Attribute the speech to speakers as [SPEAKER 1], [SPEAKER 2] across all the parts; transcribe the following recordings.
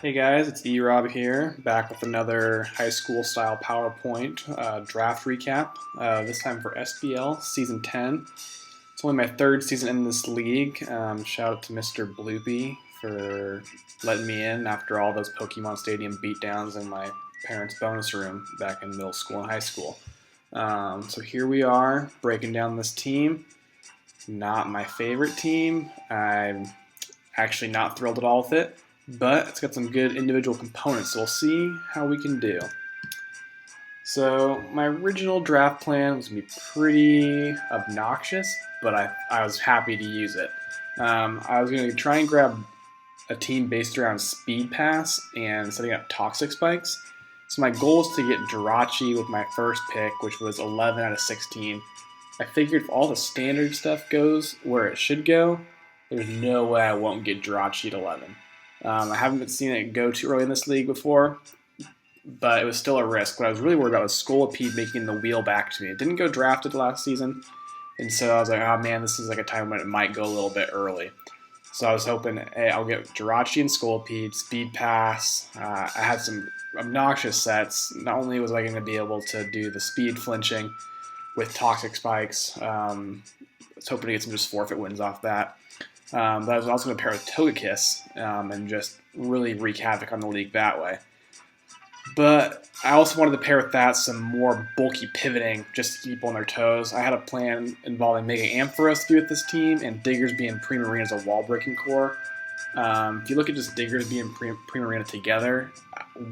[SPEAKER 1] Hey guys, it's E-Rob here, back with another high school style PowerPoint draft recap, this time for SBL Season 10. It's only my third season in this league. Shout out to Mr. Bloopy for letting me in after all those Pokemon Stadium beatdowns in my parents' bonus room back in middle school and high school. So here we are, breaking down this team. Not my favorite team. I'm actually not thrilled at all with it, but it's got some good individual components, so we'll see how we can do. So my original draft plan was going to be pretty obnoxious, but I was happy to use it. I was going to try and grab a team based around speed pass and setting up toxic spikes. So my goal is to get Jirachi with my first pick, which was 11 out of 16. I figured if all the standard stuff goes where it should go, there's no way I won't get Jirachi at 11. I haven't seen it go too early in this league before, but it was still a risk. What I was really worried about was Scolipede making the wheel back to me. It didn't go drafted last season, and so I was like, oh man, this is like a time when it might go a little bit early. So I was hoping, hey, I'll get Jirachi and Scolipede, Speed Pass. I had some obnoxious sets. Not only was I going to be able to do the speed flinching with Toxic Spikes, I was hoping to get some just forfeit wins off that. But I was also going to pair with Togekiss and just really wreak havoc on the league that way. But I also wanted to pair with that some more bulky pivoting just to keep people on their toes. I had a plan involving Mega Ampharos to be with this team and Diggersby and Primarina as a wall breaking core. If you look at just Diggersby and Primarina together,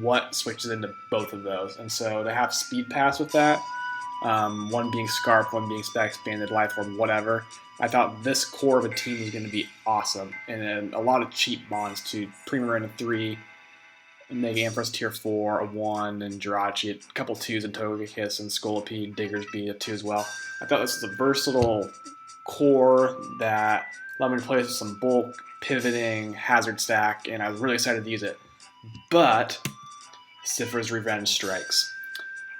[SPEAKER 1] what switches into both of those? And so to have Speed Pass with that, one being Scarf, one being Spec Expanded, Life Orb, whatever. I thought this core of a team was going to be awesome, and then a lot of cheap bonds to Primarina 3, Mega Ampharos Tier 4, a 1, and Jirachi, a couple 2s, and Togekiss, and Scolipede, Diggersby, a 2 as well. I thought this was a versatile core that allowed me to play with some bulk, pivoting, hazard stack, and I was really excited to use it. But Sifra's Revenge strikes.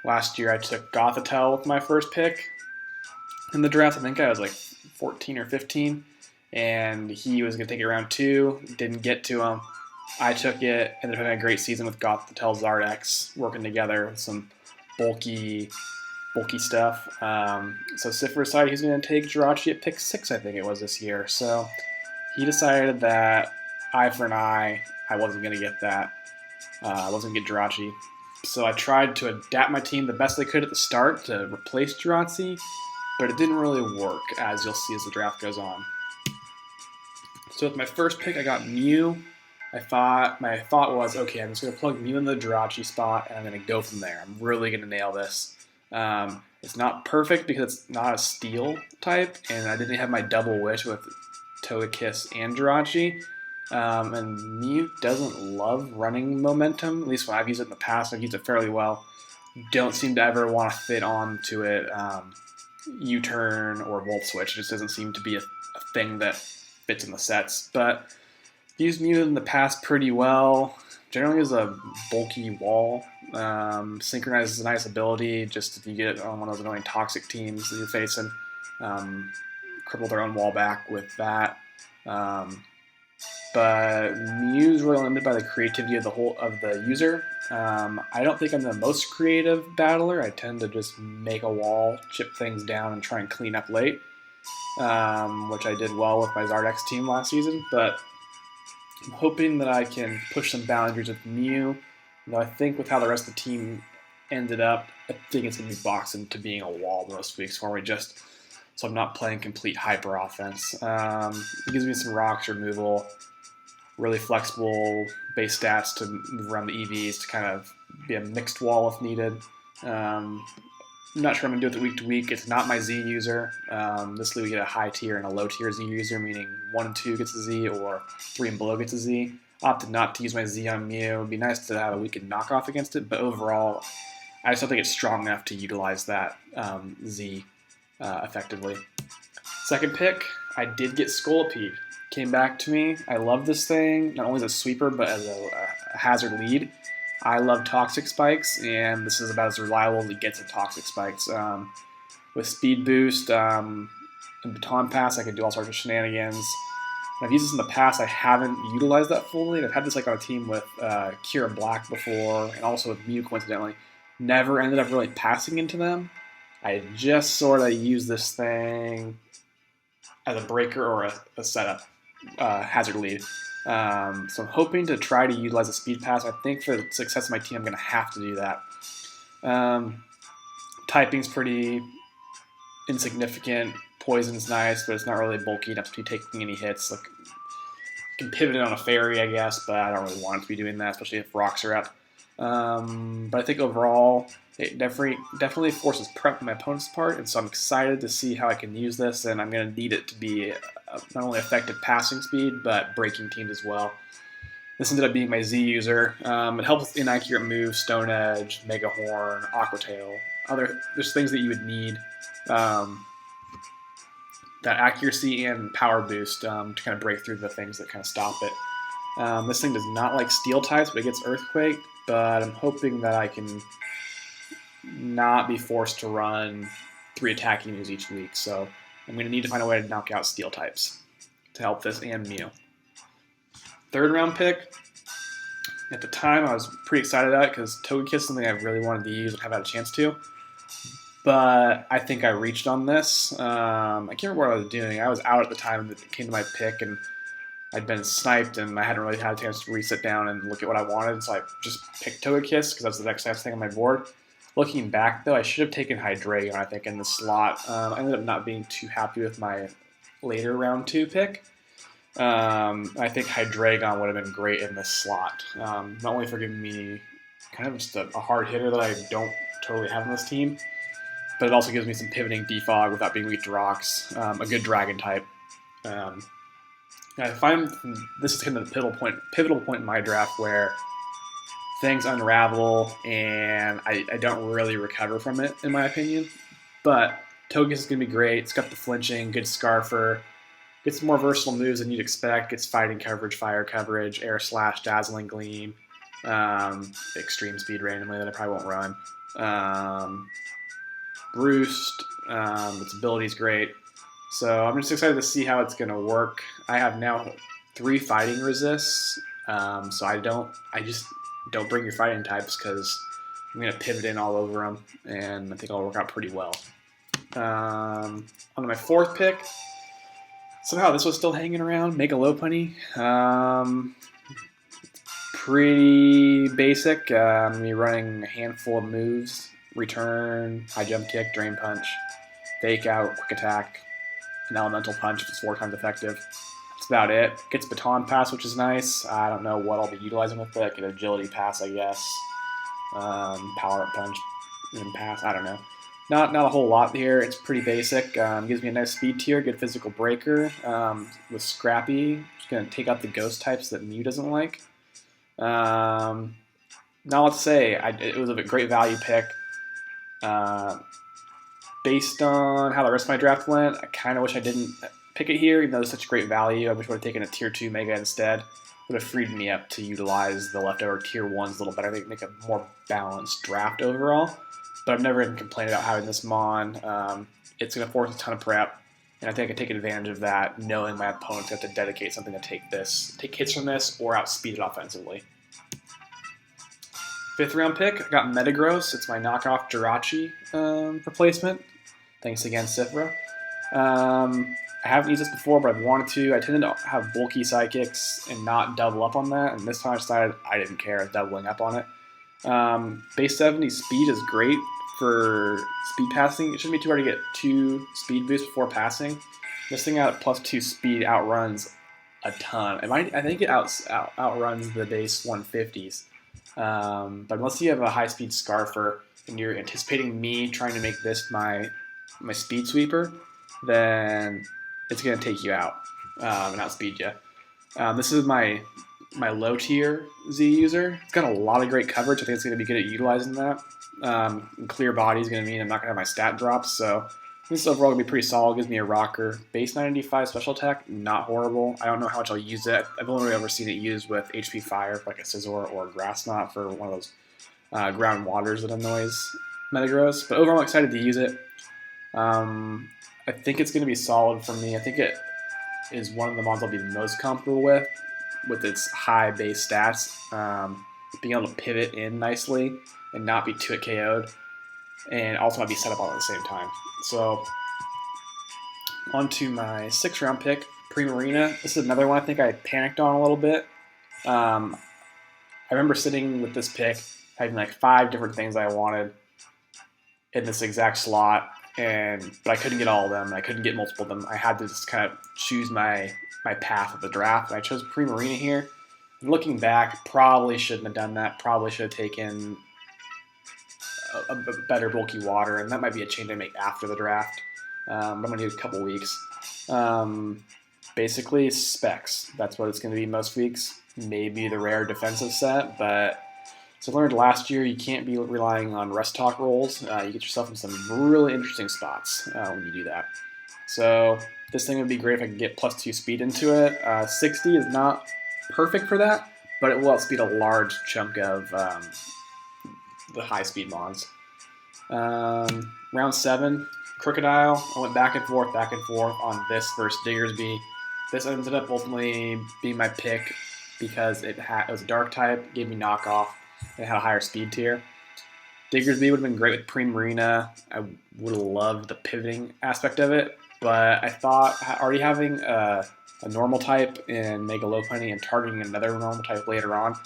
[SPEAKER 1] Last year I took Gothitelle with my first pick in the draft. I think I was like 14 or 15, and he was going to take it round 2. Didn't get to him. I took it, ended up having a great season with Gothitelle Zardex, working together with some bulky stuff. So Sifra decided he's going to take Jirachi at pick 6, I think it was this year. So he decided that eye for an eye, I wasn't going to get that. I wasn't going to get Jirachi. So I tried to adapt my team the best I could at the start to replace Jirachi, but it didn't really work, as you'll see as the draft goes on. So with my first pick, I got Mew. My thought was, okay, I'm just going to plug Mew in the Jirachi spot, and I'm going to go from there. I'm really going to nail this. It's not perfect because it's not a steel type, and I didn't have my double wish with Togekiss and Jirachi. And Mew doesn't love running momentum, at least when I've used it in the past. I've used it fairly well. Don't seem to ever want to fit onto it U-turn or Volt Switch. It just doesn't seem to be a thing that fits in the sets. But I've used Mew in the past pretty well. Generally is a bulky wall. Synchronize is a nice ability just if you get on one of those annoying toxic teams that you're facing. Cripple their own wall back with that. But Mew's really limited by the creativity of the user. I don't think I'm the most creative battler. I tend to just make a wall, chip things down, and try and clean up late, which I did well with my Zardex team last season. But I'm hoping that I can push some boundaries with Mew. Though I think with how the rest of the team ended up, I think it's going to be boxed into being a wall most weeks for me, just so I'm not playing complete hyper offense. It gives me some rocks removal, really flexible base stats to move around the EVs to kind of be a mixed wall if needed. I'm not sure I'm going to do it week to week. It's not my Z user. This league we get a high tier and a low tier Z user, meaning 1 and 2 gets a Z or 3 and below gets a Z. I opted not to use my Z on Mew. It would be nice to have a weekend knockoff against it, but overall, I just don't think it's strong enough to utilize that Z effectively. Second pick, I did get Scolipede. Came back to me. I love this thing, not only as a sweeper, but as a hazard lead. I love Toxic Spikes, and this is about as reliable as it gets at Toxic Spikes. With Speed Boost and Baton Pass, I can do all sorts of shenanigans. When I've used this in the past, I haven't utilized that fully. And I've had this like on a team with Kira Black before, and also with Mew, coincidentally. Never ended up really passing into them. I just sort of use this thing as a breaker or a setup hazard lead. So I'm hoping to try to utilize a speed pass. I think for the success of my team, I'm going to have to do that. Typing's pretty insignificant. Poison's nice, but it's not really bulky enough to be taking any hits. Like, you can pivot it on a fairy, I guess, but I don't really want it to be doing that, especially if rocks are up. But I think overall, it definitely forces prep on my opponent's part, and so I'm excited to see how I can use this, and I'm going to need it to be not only effective passing speed, but breaking teams as well. This ended up being my Z user. It helps with inaccurate moves, Stone Edge, Mega Horn, Aqua Tail. There's things that you would need. That accuracy and power boost to kind of break through the things that kind of stop it. This thing does not like steel types, but it gets earthquake, but I'm hoping that I can not be forced to run 3 attacking moves each week, so I'm going to need to find a way to knock out steel types to help this and Mew. Third round pick. At the time, I was pretty excited about it because Togekiss is something I really wanted to use and have had a chance to. But I think I reached on this. I can't remember what I was doing. I was out at the time that it came to my pick, and I'd been sniped, and I hadn't really had a chance to reset down and look at what I wanted, so I just picked Togekiss because that's the next thing on my board. Looking back, though, I should have taken Hydreigon, I think, in the slot. I ended up not being too happy with my later round 2 pick. I think Hydreigon would have been great in this slot. Not only for giving me kind of just a hard hitter that I don't totally have on this team, but it also gives me some pivoting defog without being weak to rocks, a good dragon type. I find this is kind of the pivotal point in my draft where things unravel and I don't really recover from it, in my opinion. But Togekiss is going to be great. It's got the flinching, good Scarfer, gets more versatile moves than you'd expect. Gets fighting coverage, fire coverage, air slash, dazzling gleam, extreme speed randomly that I probably won't run. Roost, its ability is great. So I'm just excited to see how it's going to work. I have now 3 fighting resists, so I just don't bring your fighting types because I'm going to pivot in all over them, and I think it'll work out pretty well. On my 4th pick, somehow this was still hanging around, Mega Lopunny. Pretty basic. I'm going to be running a handful of moves. Return, high jump kick, drain punch, fake out, quick attack, an elemental punch if it's 4 times effective. That's about it. Gets baton pass, which is nice. I don't know what I'll be utilizing with it. Get agility pass, I guess. Power up punch and pass. I don't know. Not a whole lot here. It's pretty basic. Gives me a nice speed tier, good physical breaker. With Scrappy, just gonna take out the ghost types that Mew doesn't like. Now let's say it was a great value pick. Based on how the rest of my draft went, I kind of wish I didn't pick it here, even though it's such great value. I wish I would have taken a tier 2 Mega instead. It would have freed me up to utilize the leftover tier 1s a little better. I think make a more balanced draft overall. But I've never even complained about having this Mon. It's going to force a ton of prep, and I think I can take advantage of that, knowing my opponent's going to have to dedicate something to take hits from this, or outspeed it offensively. 5th round pick, I got Metagross. It's my knockoff Jirachi replacement. Thanks again, Sifra. I haven't used this before, but I've wanted to. I tended to have bulky psychics and not double up on that, and this time I decided I didn't care doubling up on it. Base 70 speed is great for speed passing. It shouldn't be too hard to get 2 speed boosts before passing. This thing out at +2 speed outruns a ton. I think it outruns the base 150s. But unless you have a high-speed Scarfer and you're anticipating me trying to make this my speed sweeper, then it's going to take you out and outspeed you. This is my low-tier Z user. It's got a lot of great coverage. I think it's going to be good at utilizing that. Clear body is going to mean I'm not going to have my stat drops, so this is overall going to be pretty solid. Gives me a rocker. Base 95 special attack, not horrible. I don't know how much I'll use it. I've only ever seen it used with HP Fire, like a Scizor or a Grass Knot for one of those ground waters that annoys Metagross. But overall, I'm excited to use it. I think it's going to be solid for me. I think is one of the mons I'll be most comfortable with its high base stats, being able to pivot in nicely and not be too KO'd, and also not be set up all at the same time. So on to my 6th round pick, Marina. This is another one I think I panicked on a little bit. I remember sitting with this pick, having like 5 different things I wanted in this exact slot, but I couldn't get all of them, and I couldn't get multiple of them. I had to just kind of choose my path of the draft, and I chose Marina here. And looking back, probably shouldn't have done that. Probably should have taken a better bulky water, and that might be a change I make after the draft. I'm going to need a couple weeks. Basically, specs. That's what it's going to be most weeks. Maybe the rare defensive set, but so I learned last year you can't be relying on rest talk rolls. You get yourself in some really interesting spots when you do that. So this thing would be great if I could get +2 speed into it. 60 is not perfect for that, but it will outspeed a large chunk of the high speed mons. Round 7, Krookodile. I went back and forth on this versus Diggersby. This ended up ultimately being my pick because it was a dark type, gave me knockoff, and it had a higher speed tier. Diggersby would have been great with Marina. I would have loved the pivoting aspect of it, but I thought already having a normal type in Megalopony and targeting another normal type later on,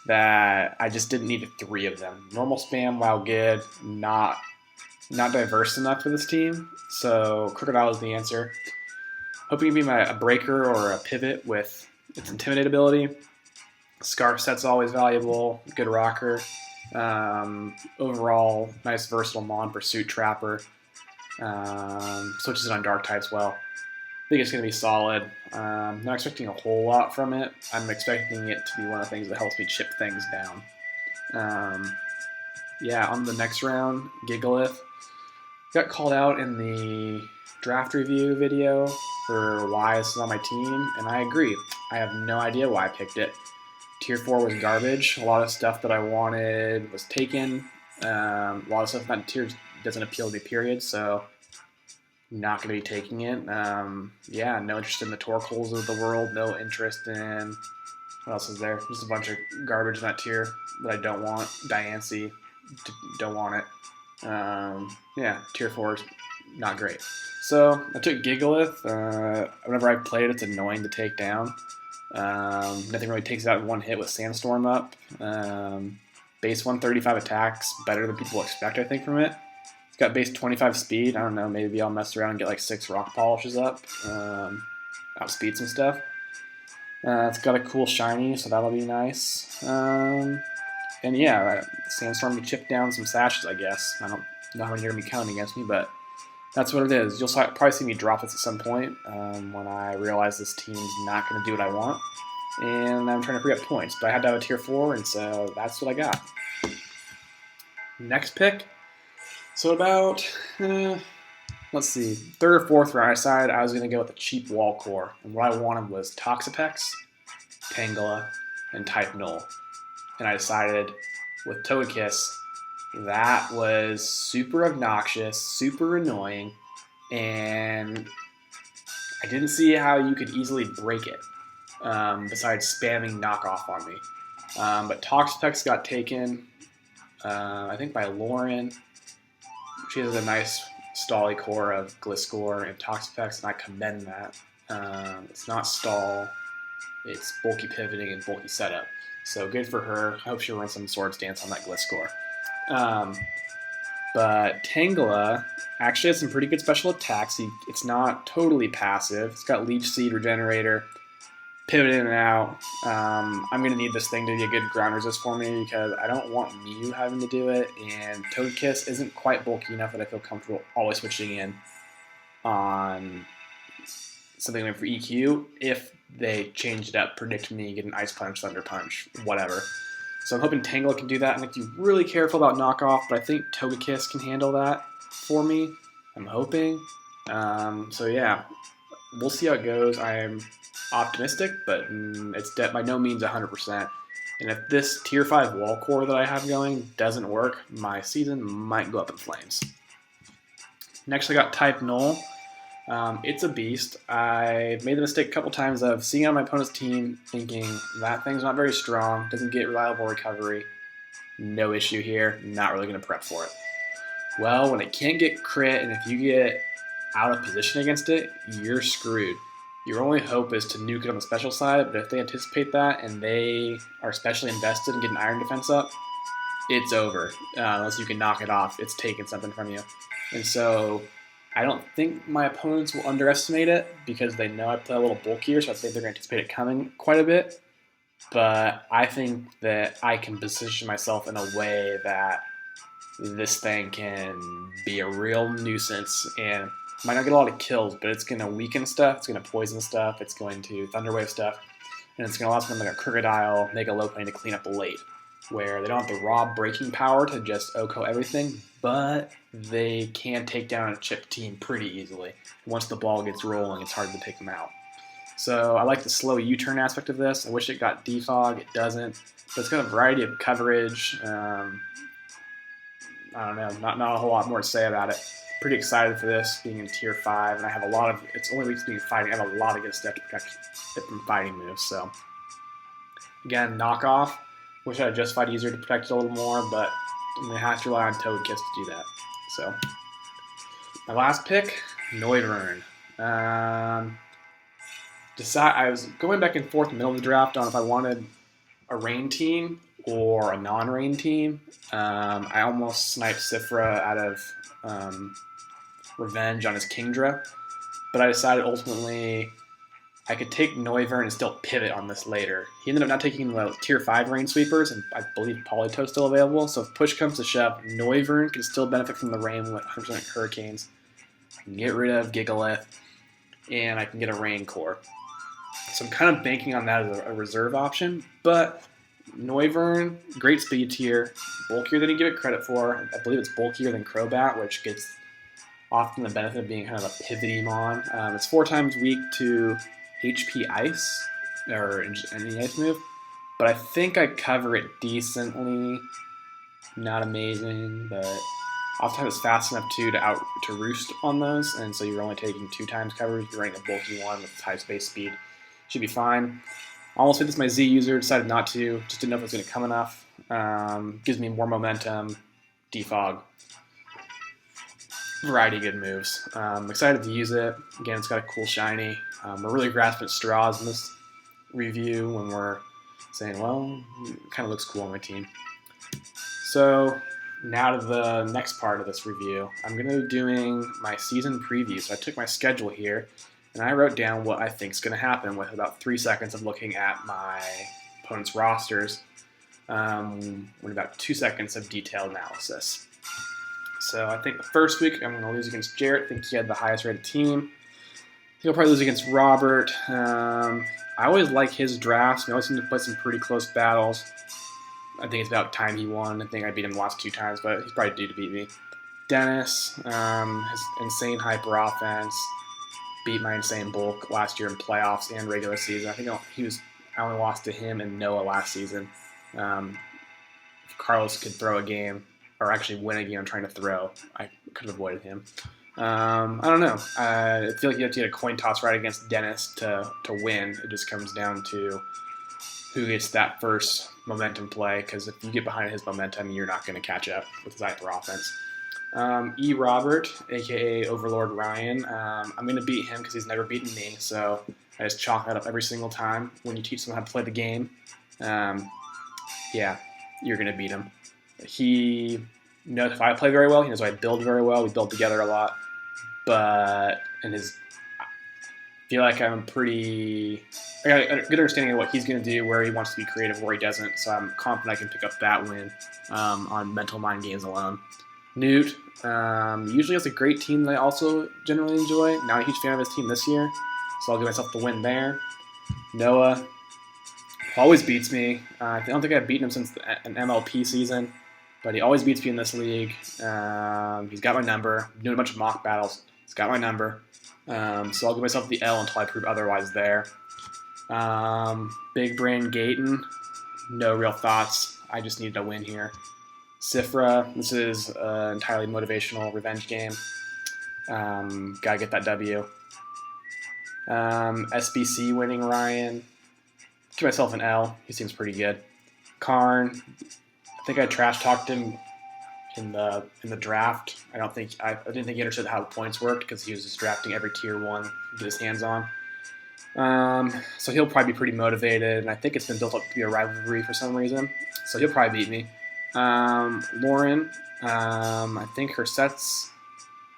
[SPEAKER 1] that I just didn't need 3 of them. Normal spam, while good, not diverse enough for this team, so Krookodile is the answer. Hoping to be a breaker or a pivot with its Intimidate ability. Scarf set's always valuable, good rocker. Overall, nice versatile mon, Pursuit Trapper. Switches it on dark types well. I think it's going to be solid. Not expecting a whole lot from it. I'm expecting it to be one of the things that helps me chip things down. Yeah, on the next round, Giggle. Got called out in the draft review video for why this is on my team, and I agree. I have no idea why I picked it. Tier 4 was garbage. A lot of stuff that I wanted was taken. A lot of stuff in that tier doesn't appeal to me, period, so not going to be taking it. Yeah, no interest in the Torkoals of the world. No interest in... What else is there? Just a bunch of garbage in that tier that I don't want. Diancie, don't want it. Yeah, tier 4 is not great. So I took Giggle. Whenever I play it, it's annoying to take down. Nothing really takes it out in one hit with Sandstorm up. Base 135 attacks, better than people expect, I think, from it. It's got base 25 speed. I don't know, maybe I'll mess around and get like 6 rock polishes up. Outspeed some stuff. It's got a cool shiny, so that'll be nice. And yeah, Sandstorm to chip down some sashes, I guess. I don't know how many are going to be counting against me, but that's what it is. You'll probably see me drop this at some point when I realize this team's not going to do what I want. And I'm trying to free up points, but I had to have a tier 4, and so that's what I got. Next pick. So about, let's see, 3rd or 4th round, I decided I was going to go with a cheap wall core. And what I wanted was Toxapex, Tangela, and Type Null. And I decided with Togekiss, that was super obnoxious, super annoying, and I didn't see how you could easily break it, besides spamming knockoff on me. But Toxapex got taken, I think by Lauren. She has a nice stally core of Gliscor and Toxapex, and I commend that. It's not stall, it's bulky pivoting and bulky setup. So good for her. I hope she runs some Swords Dance on that Gliscor. But Tangela actually has some pretty good special attacks. It's not totally passive. It's got Leech Seed, Regenerator, Pivot in and out. I'm going to need this thing to be a good ground resist for me because I don't want Mew having to do it, and Togekiss isn't quite bulky enough that I feel comfortable always switching in on something like for EQ if they change it up, predict me, get an Ice Punch, Thunder Punch, whatever. So I'm hoping Tangela can do that. I have to be really careful about knockoff, but I think Togekiss can handle that for me. I'm hoping. So yeah, we'll see how it goes. I am optimistic, but it's by no means 100%. And if this tier 5 wall core that I have going doesn't work, my season might go up in flames. Next I got Type Null. It's a beast. I made the mistake a couple times of seeing it on my opponent's team, thinking that thing's not very strong, doesn't get reliable recovery. No issue here. Not really going to prep for it. Well, when it can't get crit, and if you get out of position against it, you're screwed. Your only hope is to nuke it on the special side, but if they anticipate that and they are specially invested and get an iron defense up, it's over. Unless you can knock it off, it's taking something from you. And so I don't think my opponents will underestimate it because they know I play a little bulkier, so I think they're going to anticipate it coming quite a bit. But I think that I can position myself in a way that this thing can be a real nuisance and might not get a lot of kills, but it's going to weaken stuff, it's going to poison stuff, it's going to thunderwave stuff, and it's going to allow something like a Krookodile, make a low plane to clean up late, where they don't have the raw breaking power to just OHKO everything, but they can take down a chip team pretty easily. Once the ball gets rolling, it's hard to take them out. So I like the slow U-turn aspect of this. I wish it got defog. It doesn't. But it's got a variety of coverage. I don't know. Not a whole lot more to say about it. Pretty excited for this, being in Tier 5. And I have a lot of... It's only weak to being fighting. I have a lot of good stuff to protect it from fighting moves. So, again, knockoff. Wish I had justified easier to protect it a little more. But I'm going to have to rely on Toadkits to do that. So, my last pick, Noivern. I was going back and forth in the middle of the draft on if I wanted a rain team or a non-rain team. I almost sniped Sifra out of revenge on his Kingdra, but I decided ultimately I could take Noivern and still pivot on this later. He ended up not taking the Tier 5 rain sweepers, and I believe Polytoad's still available, so if push comes to shove, Noivern can still benefit from the rain with 100% Hurricanes. I can get rid of Giggle, and I can get a rain core. So I'm kind of banking on that as a reserve option, but Noivern, great speed tier, bulkier than you give it credit for. I believe it's bulkier than Crobat, which gets often the benefit of being kind of a pivoty mon. It's 4 times weak to HP Ice, or any ice move, but I think I cover it decently. Not amazing, but oftentimes it's fast enough to roost on those, and so you're only taking 2 times coverage. You're running a bulky one with high space speed. Should be fine. Almost hit this my Z user, decided not to, just didn't know if it was going to come enough. Gives me more momentum, defog. Variety of good moves. Excited to use it. Again, it's got a cool shiny. We're really grasping at straws in this review when we're saying, well, it kind of looks cool on my team. So now to the next part of this review. I'm going to be doing my season preview. So I took my schedule here, and I wrote down what I think is going to happen with about 3 seconds of looking at my opponent's rosters, with about 2 seconds of detailed analysis. So I think the first week I'm going to lose against Jarrett. I think he had the highest rated team. He'll probably lose against Robert. I always like his drafts. We always seem to play some pretty close battles. I think it's about time he won. I think I beat him the last 2 times, but he's probably due to beat me. Dennis, his insane hyper offense. Beat my insane bulk last year in playoffs and regular season. I think I only lost to him and Noah last season. If Carlos could throw a game, or actually win a game I'm trying to throw, I could have avoided him. I don't know. I feel like you have to get a coin toss right against Dennis to win. It just comes down to who gets that first momentum play, because if you get behind his momentum, you're not going to catch up with his hyper offense. Robert, aka Overlord Ryan, I'm going to beat him because he's never beaten me, so I just chalk that up every single time. When you teach someone how to play the game, yeah, you're going to beat him. He knows if I play very well, he knows I build very well, we build together a lot, but I feel like I got a good understanding of what he's going to do, where he wants to be creative, where he doesn't, so I'm confident I can pick up that win on mental mind games alone. Newt usually has a great team that I also generally enjoy. Not a huge fan of his team this year, so I'll give myself the win there. Noah always beats me. I don't think I've beaten him since an MLP season, but he always beats me in this league. He's got my number. I'm doing a bunch of mock battles. He's got my number. So I'll give myself the L until I prove otherwise there. Big Brain Gaten, no real thoughts. I just needed a win here. Sifra, this is an entirely motivational revenge game. Gotta get that W. SBC winning Ryan. Give myself an L. He seems pretty good. Karn. I think I trash talked him in the draft. I didn't think he understood how the points worked because he was just drafting every tier 1 to get his hands on. So he'll probably be pretty motivated, and I think it's been built up to be a rivalry for some reason. So he'll probably beat me. Lauren, I think her sets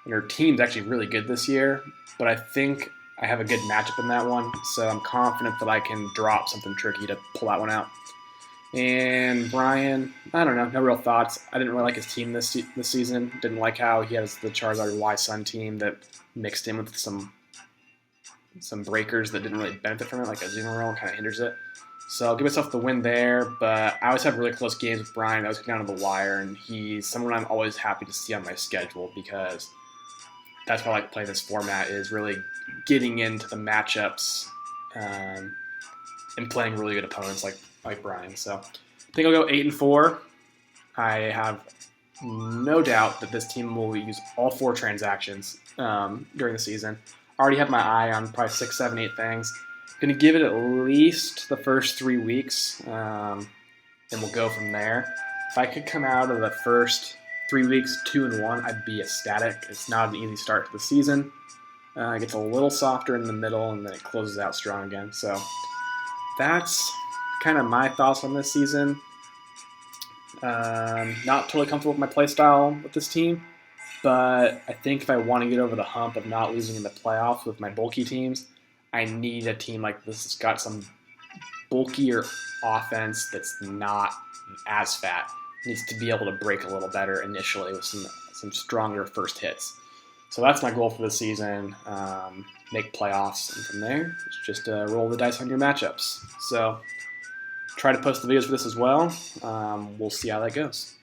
[SPEAKER 1] and her team's actually really good this year, but I think I have a good matchup in that one, so I'm confident that I can drop something tricky to pull that one out. And Brian, I don't know, no real thoughts. I didn't really like his team this season. Didn't like how he has the Charizard Y-Sun team that mixed in with some breakers that didn't really benefit from it, like a Azumarill kind of hinders it. So I'll give myself the win there, but I always have really close games with Brian. I always get down to the wire, and he's someone I'm always happy to see on my schedule because that's why I like playing this format, is really getting into the matchups and playing really good opponents like Brian. So I think I'll go 8-4. I have no doubt that this team will use all 4 transactions during the season. I already have my eye on probably 6, 7, 8 things. Going to give it at least the first 3 weeks, and we'll go from there. If I could come out of the first 3 weeks 2-1, I'd be ecstatic. It's not an easy start to the season. It gets a little softer in the middle, and then it closes out strong again. So that's kind of my thoughts on this season. Not totally comfortable with my playstyle with this team, but I think if I want to get over the hump of not losing in the playoffs with my bulky teams, I need a team like this that's got some bulkier offense that's not as fat. It needs to be able to break a little better initially with some stronger first hits. So that's my goal for the season, make playoffs, and from there, it's just roll the dice on your matchups. So try to post the videos for this as well. We'll see how that goes.